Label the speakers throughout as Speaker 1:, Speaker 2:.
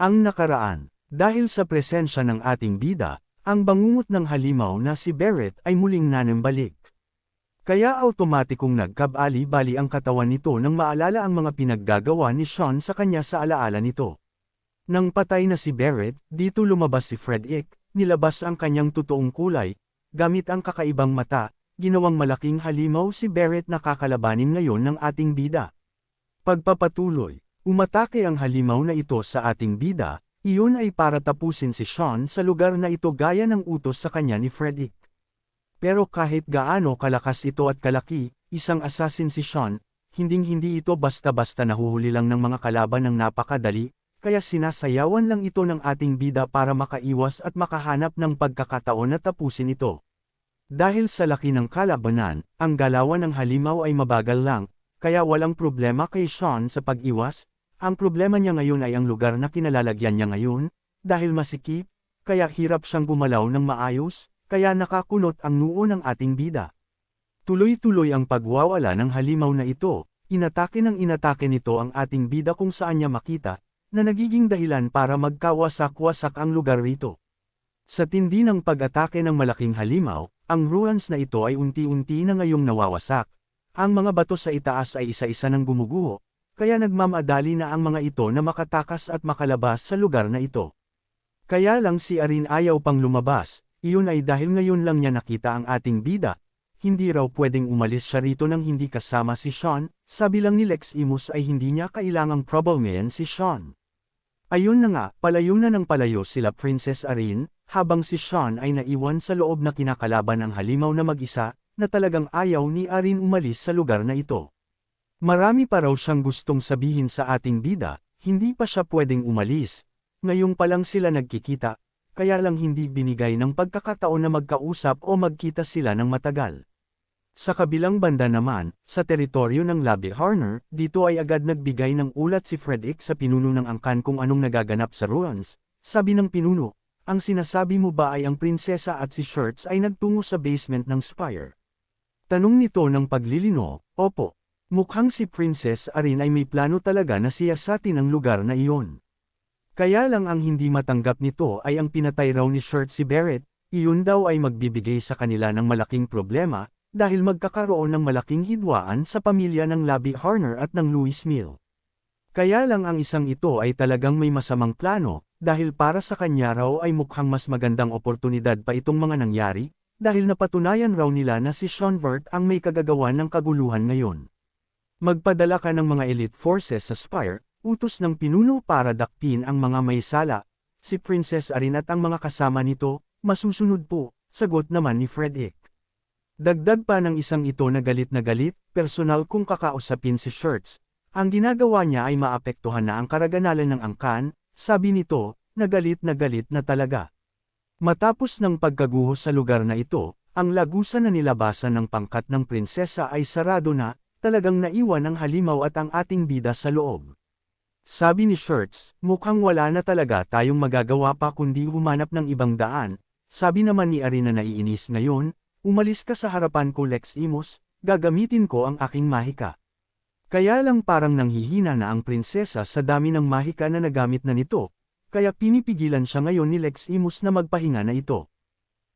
Speaker 1: Ang nakaraan. Dahil sa presensya ng ating bida, ang bangungot ng halimaw na si Barrett ay muling nanambalik. Kaya automatikong nagkabali-bali ang katawan nito nang maalala ang mga pinaggagawa ni Sean sa kanya sa alaala nito. Nang patay na si Barrett, dito lumabas si Frederick, nilabas ang kanyang totoong kulay, gamit ang kakaibang mata, ginawang malaking halimaw si Barrett na kakalabanin ngayon ng ating bida. Pagpapatuloy, umatake ang halimaw na ito sa ating bida, iyon ay para tapusin si Sean sa lugar na ito gaya ng utos sa kanya ni Frederick. Pero kahit gaano kalakas ito at kalaki, isang assassin si Sean, hinding-hindi ito basta-basta nahuhuli lang ng mga kalaban ng napakadali, kaya sinasayawan lang ito ng ating bida para makaiwas at makahanap ng pagkakataon na tapusin ito. Dahil sa laki ng kalabanan, ang galawan ng halimaw ay mabagal lang, kaya walang problema kay Sean sa pag-iwas. Ang problema niya ngayon ay ang lugar na kinalalagyan niya ngayon, dahil masikip, kaya hirap siyang gumalaw ng maayos, kaya nakakunot ang noo ng ating bida. Tuloy-tuloy ang pagwawala ng halimaw na ito, inatake nito ang ating bida kung saan niya makita, na nagiging dahilan para magkawasak-wasak ang lugar rito. Sa tindi ng pag-atake ng malaking halimaw, ang ruins na ito ay unti-unti na ngayong nawawasak. Ang mga bato sa itaas ay isa-isa nang gumuguho, kaya nagmamadali na ang mga ito na makatakas at makalabas sa lugar na ito. Kaya lang si Arin ayaw pang lumabas, iyon ay dahil ngayon lang niya nakita ang ating bida, hindi raw pwedeng umalis siya rito nang hindi kasama si Sean, sabi lang ni Lex Imus ay hindi niya kailangang troublemayan si Sean. Ayun na nga, palayo na ng palayo sila Princess Arin, habang si Sean ay naiwan sa loob na kinakalaban ng halimaw na mag-isa, na talagang ayaw ni Arin umalis sa lugar na ito. Marami pa raw siyang gustong sabihin sa ating bida, hindi pa siya pwedeng umalis. Ngayong pa lang sila nagkikita, kaya lang hindi binigay ng pagkakataon na magkausap o magkita sila ng matagal. Sa kabilang banda naman, sa teritoryo ng Labi Harner, dito ay agad nagbigay ng ulat si Frederick sa pinuno ng angkan kung anong nagaganap sa ruins. Sabi ng pinuno, ang sinasabi mo ba ay ang prinsesa at si Shirts ay nagtungo sa basement ng Spire? Tanong nito ng paglilino, opo. Mukhang si Princess Arin ay may plano talaga na siyasatin ang lugar na iyon. Kaya lang ang hindi matanggap nito ay ang pinatay raw ni Shirt si Barrett, iyon daw ay magbibigay sa kanila ng malaking problema, dahil magkakaroon ng malaking hidwaan sa pamilya ng Labi Harner at ng Louis Mill. Kaya lang ang isang ito ay talagang may masamang plano, dahil para sa kanya raw ay mukhang mas magandang oportunidad pa itong mga nangyari, dahil napatunayan raw nila na si Sean Vert ang may kagagawan ng kaguluhan ngayon. Magpadala ka ng mga elite forces sa Spire, utos ng pinuno para dakpin ang mga may sala, si Princess Arin at ang mga kasama nito, masusunod po, sagot naman ni Frederick. Dagdag pa ng isang ito na galit, personal kung kakausapin si Shirts, ang ginagawa niya ay maapektuhan na ang karaganalan ng angkan, sabi nito, na galit na talaga. Matapos ng pagkaguho sa lugar na ito, ang lagusan na nilabasan ng pangkat ng prinsesa ay sarado na, talagang naiwan ang halimaw at ang ating bida sa loob. Sabi ni Shirts, mukhang wala na talaga tayong magagawa pa kundi humanap ng ibang daan. Sabi naman ni Arin na naiinis ngayon, umalis ka sa harapan ko Lex Imus, gagamitin ko ang aking mahika. Kaya lang parang nanghihina na ang prinsesa sa dami ng mahika na nagamit na nito, kaya pinipigilan siya ngayon ni Lex Imus na magpahinga na ito.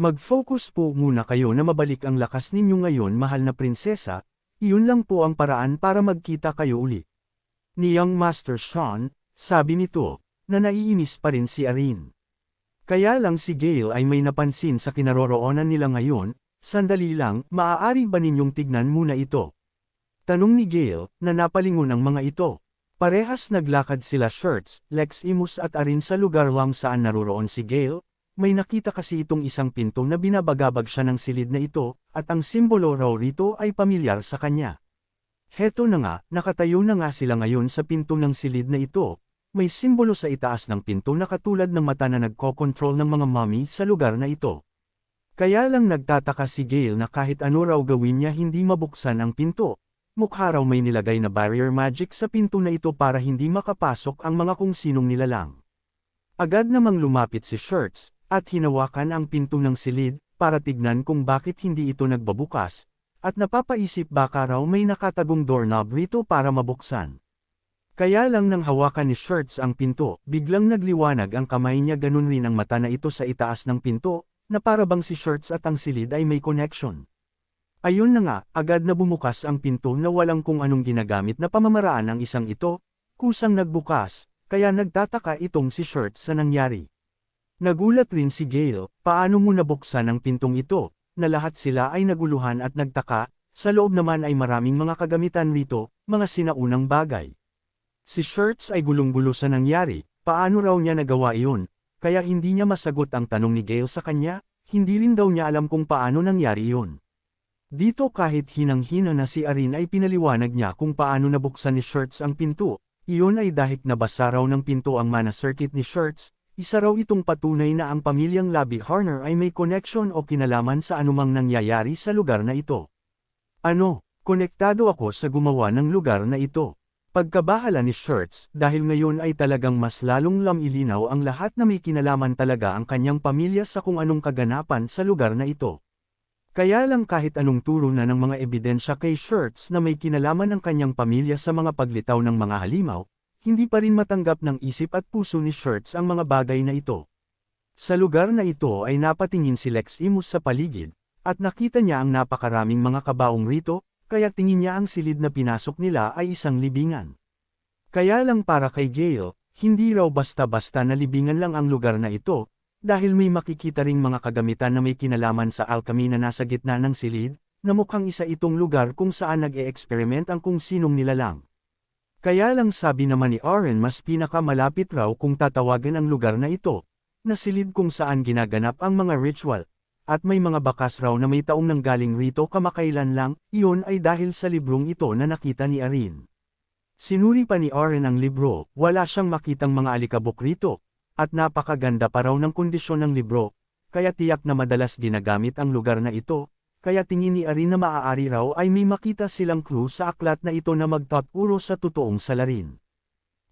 Speaker 1: Mag-focus po muna kayo na mabalik ang lakas ninyo ngayon mahal na prinsesa, iyon lang po ang paraan para magkita kayo uli. Ni Young Master Sean, sabi nito, na naiinis pa rin si Arin. Kaya lang si Gale ay may napansin sa kinaroroonan nila ngayon, sandali lang, maaari ba ninyong tignan muna ito? Tanong ni Gale, na napalingon ang mga ito. Parehas naglakad sila Shirts, Lex Imus at Arin sa lugar lang saan naroroon si Gale. May nakita kasi itong isang pinto na binabagabag siya ng silid na ito, at ang simbolo raw rito ay pamilyar sa kanya. Heto na nga, nakatayo na nga sila ngayon sa pinto ng silid na ito, may simbolo sa itaas ng pinto na katulad ng mata na nagko-control ng mga mummy sa lugar na ito. Kaya lang nagtataka si Gale na kahit ano raw gawin niya hindi mabuksan ang pinto, mukha raw may nilagay na barrier magic sa pinto na ito para hindi makapasok ang mga kung sinong nilalang. Agad namang lumapit si Shirts, at hinawakan ang pinto ng silid, para tignan kung bakit hindi ito nagbabukas, at napapaisip baka raw may nakatagong doorknob rito para mabuksan. Kaya lang nang hawakan ni Shirts ang pinto, biglang nagliwanag ang kamay niya, ganun rin ang mata na ito sa itaas ng pinto, na para bang si Shirts at ang silid ay may connection. Ayun na nga, agad na bumukas ang pinto na walang kung anong ginagamit na pamamaraan ang isang ito, kusang nagbukas, kaya nagtataka itong si Shirts sa nangyari. Nagulat rin si Gale, paano mo nabuksan ang pintong ito, na lahat sila ay naguluhan at nagtaka, sa loob naman ay maraming mga kagamitan rito, mga sinaunang bagay. Si Shirts ay gulong-gulo sa nangyari, paano raw niya nagawa iyon, kaya hindi niya masagot ang tanong ni Gale sa kanya, hindi rin daw niya alam kung paano nangyari iyon. Dito kahit hinang-hina na si Arin ay pinaliwanag niya kung paano nabuksan ni Shirts ang pinto, iyon ay dahil nabasa raw ng pinto ang mana circuit ni Shirts, isa raw itong patunay na ang pamilyang Labi Harner ay may connection o kinalaman sa anumang nangyayari sa lugar na ito. Ano, konektado ako sa gumawa ng lugar na ito. Pagkabahala ni Shirts, dahil ngayon ay talagang mas lalong lamilinaw ang lahat na may kinalaman talaga ang kanyang pamilya sa kung anong kaganapan sa lugar na ito. Kaya lang kahit anong turo na ng mga ebidensya kay Shirts na may kinalaman ang kanyang pamilya sa mga paglitaw ng mga halimaw, hindi pa rin matanggap ng isip at puso ni Shirts ang mga bagay na ito. Sa lugar na ito ay napatingin si Lex Imus sa paligid, at nakita niya ang napakaraming mga kabaong rito, kaya tingin niya ang silid na pinasok nila ay isang libingan. Kaya lang para kay Gale, hindi raw basta-basta na libingan lang ang lugar na ito, dahil may makikita ring mga kagamitan na may kinalaman sa alchemy na nasa gitna ng silid, na mukhang isa itong lugar kung saan nag-e-experiment ang kung sinong nilalang. Kaya lang sabi naman ni Oren mas pinakamalapit raw kung tatawagan ang lugar na ito, na silid kung saan ginaganap ang mga ritual. At may mga bakas raw na may taong nanggaling rito kamakailan lang, iyon ay dahil sa librong ito na nakita ni Arin. Sinuri pa ni Oren ang libro, wala siyang makitang mga alikabok rito, at napakaganda pa raw ng kondisyon ng libro, kaya tiyak na madalas ginagamit ang lugar na ito, kaya tingin ni Arin na maaari raw ay may makita silang clue sa aklat na ito na magtaturo sa totoong salarin.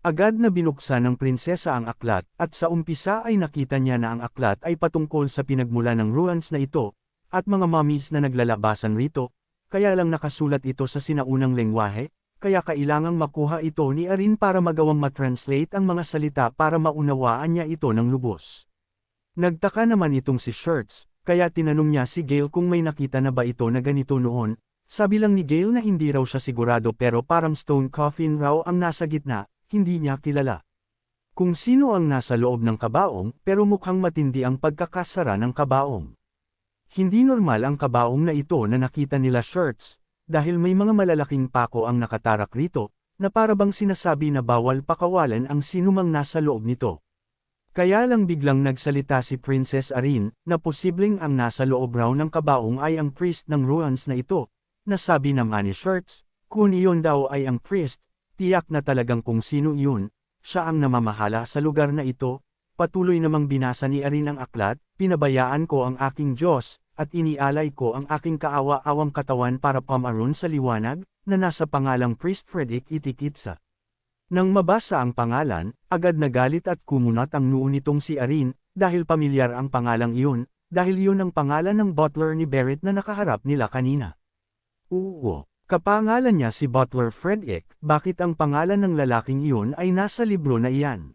Speaker 1: Agad na binuksan ng prinsesa ang aklat, at sa umpisa ay nakita niya na ang aklat ay patungkol sa pinagmula ng ruins na ito, at mga mummies na naglalabasan rito, kaya lang nakasulat ito sa sinaunang lengwahe, kaya kailangang makuha ito ni Arin para magawang matranslate ang mga salita para maunawaan niya ito ng lubos. Nagtaka naman itong si Shirts, kaya tinanong niya si Gale kung may nakita na ba ito na ganito noon, sabi lang ni Gale na hindi raw siya sigurado pero parang stone coffin raw ang nasa gitna. Hindi niya kilala kung sino ang nasa loob ng kabaong, pero mukhang matindi ang pagkakasara ng kabaong. Hindi normal ang kabaong na ito na nakita nila Shirts, dahil may mga malalaking pako ang nakatarak rito, na parabang sinasabi na bawal pakawalan ang sinumang nasa loob nito. Kaya lang biglang nagsalita si Princess Arin, na posibleng ang nasa loob raw ng kabaong ay ang priest ng ruins na ito, na sabi naman ni Shirts, kung iyon daw ay ang priest, tiyak na talagang kung sino iyon, siya ang namamahala sa lugar na ito. Patuloy namang binasa ni Arin ang aklat, pinabayaan ko ang aking Diyos, at inialay ko ang aking kaawa-awang katawan para pamaroon sa liwanag, na nasa pangalang Priest Frederick Itikitsa. Nang mabasa ang pangalan, agad nagalit at kumunat ang noo nitong si Arin, dahil pamilyar ang pangalang iyon, dahil iyon ang pangalan ng butler ni Barrett na nakaharap nila kanina. Oo. Kapangalan niya si Butler Frederick, bakit ang pangalan ng lalaking iyon ay nasa libro na iyan?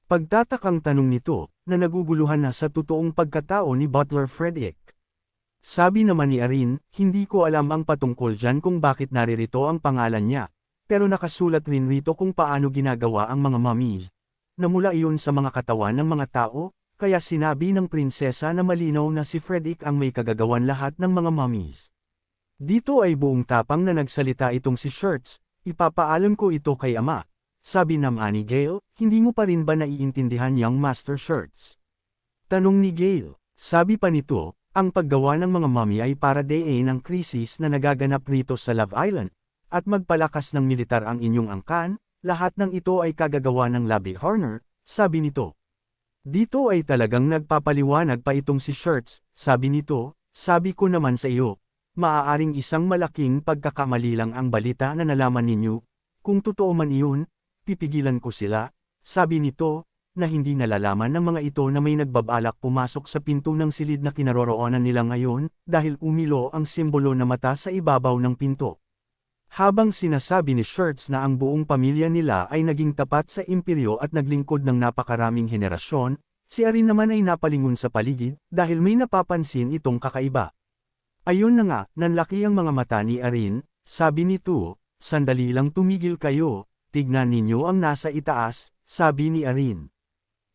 Speaker 1: Pagtatakang tanong nito, na naguguluhan na sa totoong pagkatao ni Butler Frederick. Sabi naman ni Arin, hindi ko alam ang patungkol dyan kung bakit naririto ang pangalan niya, pero nakasulat rin rito kung paano ginagawa ang mga mummies. Namula iyon sa mga katawan ng mga tao, kaya sinabi ng prinsesa na malinaw na si Frederick ang may kagagawan lahat ng mga mummies. Dito ay buong tapang na nagsalita itong si Shirts, ipapaalam ko ito kay ama. Sabi naman ni Gale, hindi mo pa rin ba naiintindihan yang Master Shirts? Tanong ni Gale, sabi pa nito, ang paggawa ng mga mummy ay para dayin ng krisis na nagaganap rito sa Love Island, at magpalakas ng militar ang inyong angkan, lahat ng ito ay kagagawa ng Labi Harner, sabi nito. Dito ay talagang nagpapaliwanag pa itong si Shirts, sabi nito, sabi ko naman sa iyo. Maaaring isang malaking pagkakamali lang ang balita na nalaman ninyo, kung totoo man iyon, pipigilan ko sila, sabi nito, na hindi nalalaman ng mga ito na may nagbabalak pumasok sa pinto ng silid na kinaroroonan nila ngayon, dahil umilo ang simbolo na mata sa ibabaw ng pinto. Habang sinasabi ni Shirts na ang buong pamilya nila ay naging tapat sa imperyo at naglingkod ng napakaraming henerasyon, si Arin naman ay napalingon sa paligid dahil may napapansin itong kakaiba. Ayun na nga, nanlaki ang mga mata ni Arin, sabi nito, sandali lang tumigil kayo, tignan ninyo ang nasa itaas, sabi ni Arin.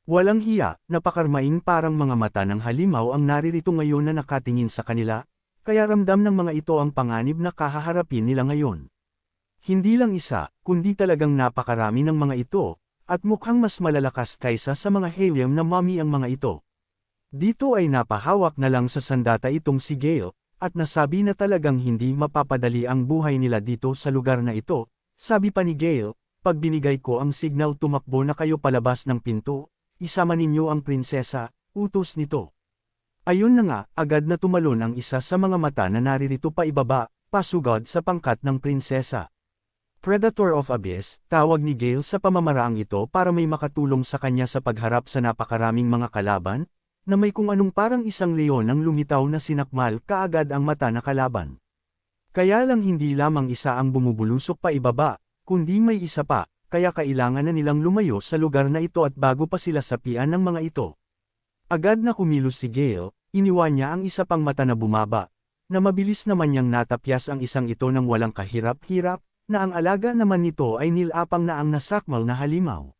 Speaker 1: Walang hiya, napakarmaing parang mga mata ng halimaw ang naririto ngayon na nakatingin sa kanila, kaya ramdam ng mga ito ang panganib na kahaharapin nila ngayon. Hindi lang isa, kundi talagang napakarami ng mga ito, at mukhang mas malalakas kaysa sa mga helium na mummy ang mga ito. Dito ay napahawak na lang sa sandata itong si Gale, at nasabi na talagang hindi mapapadali ang buhay nila dito sa lugar na ito. Sabi pa ni Gale, pag binigay ko ang signal tumakbo na kayo palabas ng pinto, isama ninyo ang prinsesa, utos nito. Ayun na nga, agad na tumalon ang isa sa mga mata na naririto pa ibaba, pasugod sa pangkat ng prinsesa. Predator of Abyss, tawag ni Gale sa pamamaraang ito para may makatulong sa kanya sa pagharap sa napakaraming mga kalaban, na may kung anong parang isang leon ang lumitaw na sinakmal kaagad ang mata na kalaban. Kaya lang hindi lamang isa ang bumubulusok pa ibaba, kundi may isa pa, kaya kailangan na nilang lumayo sa lugar na ito at bago pa sila sapian ng mga ito. Agad na kumilos si Gale, iniwan niya ang isa pang mata na bumaba, na mabilis naman niyang natapyas ang isang ito ng walang kahirap-hirap, na ang alaga naman nito ay nilapang na ang nasakmal na halimaw.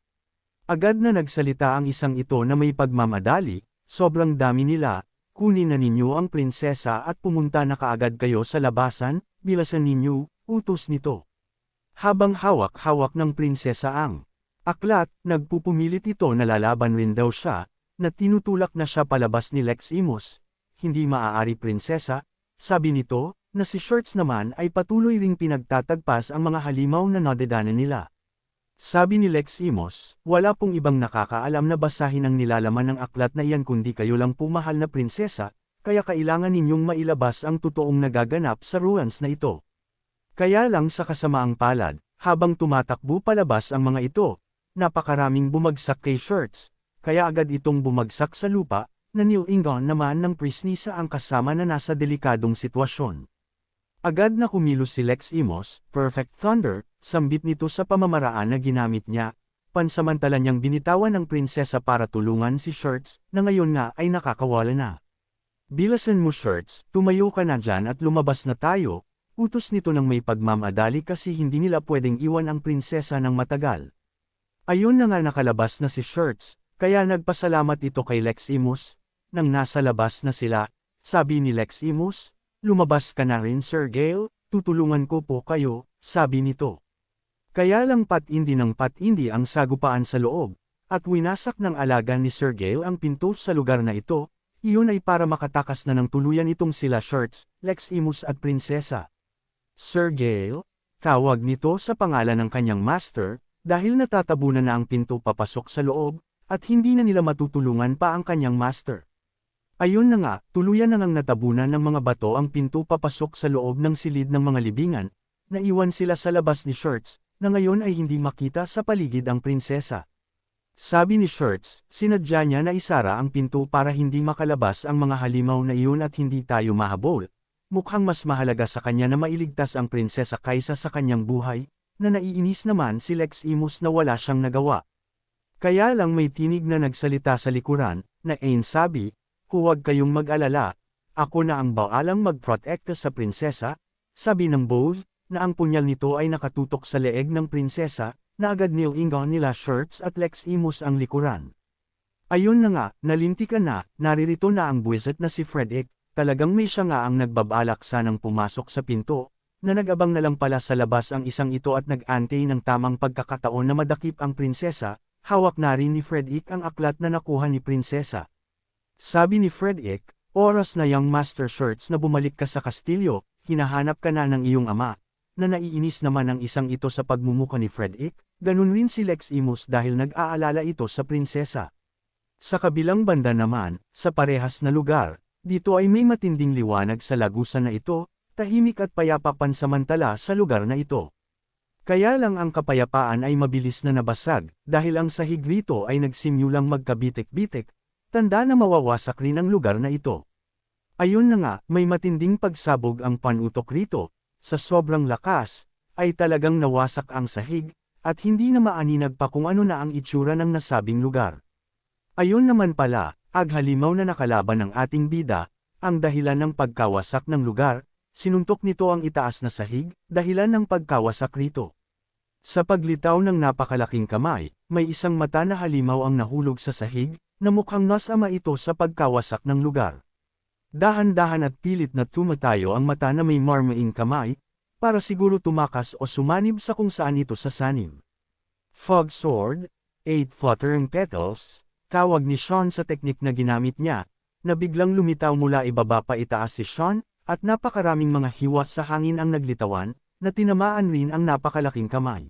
Speaker 1: Agad na nagsalita ang isang ito na may pagmamadali, sobrang dami nila, kunin na ninyo ang prinsesa at pumunta na kaagad kayo sa labasan, bilasan ninyo, utos nito. Habang hawak-hawak ng prinsesa ang aklat, nagpupumilit ito na lalaban rin daw siya, na tinutulak na siya palabas ni Lex Imus. Hindi maaari prinsesa, sabi nito, na si Shirts naman ay patuloy ring pinagtatagpas ang mga halimaw na nadedaanan nila. Sabi ni Lex Imus, wala pong ibang nakakaalam na basahin ang nilalaman ng aklat na iyan kundi kayo lang po mahal na prinsesa, kaya kailangan ninyong mailabas ang totoong nagaganap sa ruins na ito. Kaya lang sa kasamaang palad, habang tumatakbo palabas ang mga ito, napakaraming bumagsak kay Shirts, kaya agad itong bumagsak sa lupa, na nilingon naman ng Prisnisa ang kasama na nasa delikadong sitwasyon. Agad na kumilos si Lex Imus, Perfect Thunder, sambit nito sa pamamaraan na ginamit niya, pansamantala niyang binitawan ng prinsesa para tulungan si Shirts, na ngayon nga ay nakakawala na. Bilasan mo Shirts, tumayo ka na dyan at lumabas na tayo, utos nito ng may pagmamadali kasi hindi nila pwedeng iwan ang prinsesa ng matagal. Ayun na nga nakalabas na si Shirts, kaya nagpasalamat ito kay Lex Imus, nang nasa labas na sila, sabi ni Lex Imus, lumabas ka na rin Sir Gale, tutulungan ko po kayo, sabi nito. Kaya lang patindi ng patindi ang sagupaan sa loob, at winasak ng alaga ni Sir Gale ang pinto sa lugar na ito, iyon ay para makatakas na ng tuluyan itong sila Shirts, Lex Imus at prinsesa. Sir Gale, tawag nito sa pangalan ng kanyang master, dahil natatabunan na ang pinto papasok sa loob, at hindi na nila matutulungan pa ang kanyang master. Ayun na nga, tuluyan na ngang natabunan ng mga bato ang pinto papasok sa loob ng silid ng mga libingan, naiwan sila sa labas ni Shirts, na ngayon ay hindi makita sa paligid ang prinsesa. Sabi ni Shirts, sinadya niya na isara ang pinto para hindi makalabas ang mga halimaw na iyon at hindi tayo mahabol. Mukhang mas mahalaga sa kanya na mailigtas ang prinsesa kaysa sa kanyang buhay, na naiinis naman si Lex Imus na wala siyang nagawa. Kaya lang may tinig na nagsalita sa likuran, na sabi, huwag kayong mag-alala, ako na ang baalang magprotekta sa prinsesa, sabi ng Bose, na ang punyal nito ay nakatutok sa leeg ng prinsesa, na agad nilingon nila Shirts at Lex Imus ang likuran. Ayun na nga, nalintikan na, naririto na ang buwisit na si Frederick, talagang may siya nga ang nagbabalak sanang pumasok sa pinto, na nag-abang na lang pala sa labas ang isang ito at nag-antay ng tamang pagkakataon na madakip ang prinsesa, hawak na rin ni Frederick ang aklat na nakuha ni prinsesa. Sabi ni Frederick, oras na yang Master Shirts na bumalik ka sa kastilyo, hinahanap ka na ng iyong ama, na naiinis naman ang isang ito sa pagmumuka ni Frederick, ganun rin si Lex Imus dahil nag-aalala ito sa prinsesa. Sa kabilang banda naman, sa parehas na lugar, dito ay may matinding liwanag sa lagusan na ito, tahimik at payapa pansamantala sa lugar na ito. Kaya lang ang kapayapaan ay mabilis na nabasag, dahil ang sahig rito ay nagsimulang magkabitik-bitik, tanda na mawawasak rin ang lugar na ito. Ayun na nga, may matinding pagsabog ang panutok rito, sa sobrang lakas, ay talagang nawasak ang sahig, at hindi na maaninag pa kung ano na ang itsura ng nasabing lugar. Ayon naman pala, aghalimaw na nakalaban ng ating bida, ang dahilan ng pagkawasak ng lugar, sinuntok nito ang itaas na sahig, dahilan ng pagkawasak rito. Sa paglitaw ng napakalaking kamay, may isang mata na halimaw ang nahulog sa sahig, na mukhang nasama ito sa pagkawasak ng lugar. Dahan-dahan at pilit na tumatayo ang mata na may marmaing kamay, para siguro tumakas o sumanib sa kung saan ito sasanib. Fog Sword, 8 Fluttering Petals, tawag ni Sean sa teknik na ginamit niya, na biglang lumitaw mula ibaba pa itaas si Sean, at napakaraming mga hiwa sa hangin ang naglitawan, na tinamaan rin ang napakalaking kamay.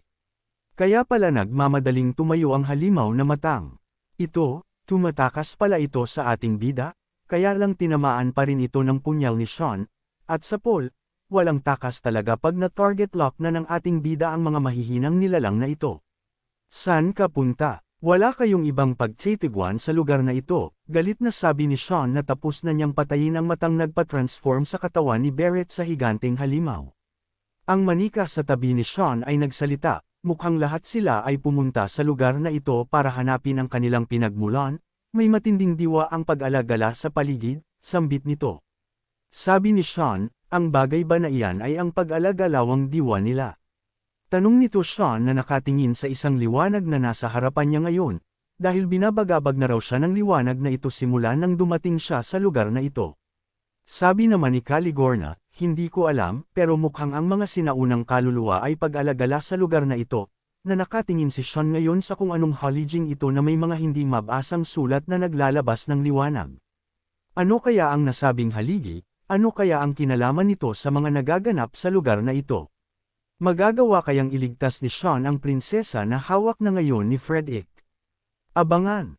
Speaker 1: Kaya pala nagmamadaling tumayo ang halimaw na matang. Ito, tumatakas pala ito sa ating bida, kaya lang tinamaan pa rin ito ng punyal ni Sean, at sa Paul, walang takas talaga pag na-target lock na ng ating bida ang mga mahihinang nilalang na ito. Saan ka punta? Wala kayong ibang pagtitiguan sa lugar na ito, galit na sabi ni Sean na tapos na niyang patayin ang matang nagpa-transform sa katawan ni Barrett sa higanteng halimaw. Ang manika sa tabi ni Sean ay nagsalita, mukhang lahat sila ay pumunta sa lugar na ito para hanapin ang kanilang pinagmulan, may matinding diwa ang pag-alagala sa paligid, sambit nito. Sabi ni Sean, ang bagay ba na iyan ay ang pag-alagalawang diwa nila? Tanong nito Sean na nakatingin sa isang liwanag na nasa harapan niya ngayon, dahil binabagabag na raw siya ng liwanag na ito simula nang dumating siya sa lugar na ito. Sabi naman ni Caligorna, hindi ko alam, pero mukhang ang mga sinaunang kaluluwa ay pag-alagala sa lugar na ito, na nakatingin si Sean ngayon sa kung anong halijing ito na may mga hindi mabasang sulat na naglalabas ng liwanag. Ano kaya ang nasabing haligi? Ano kaya ang kinalaman nito sa mga nagaganap sa lugar na ito? Magagawa kayang iligtas ni Sean ang prinsesa na hawak na ngayon ni Frederick? Abangan!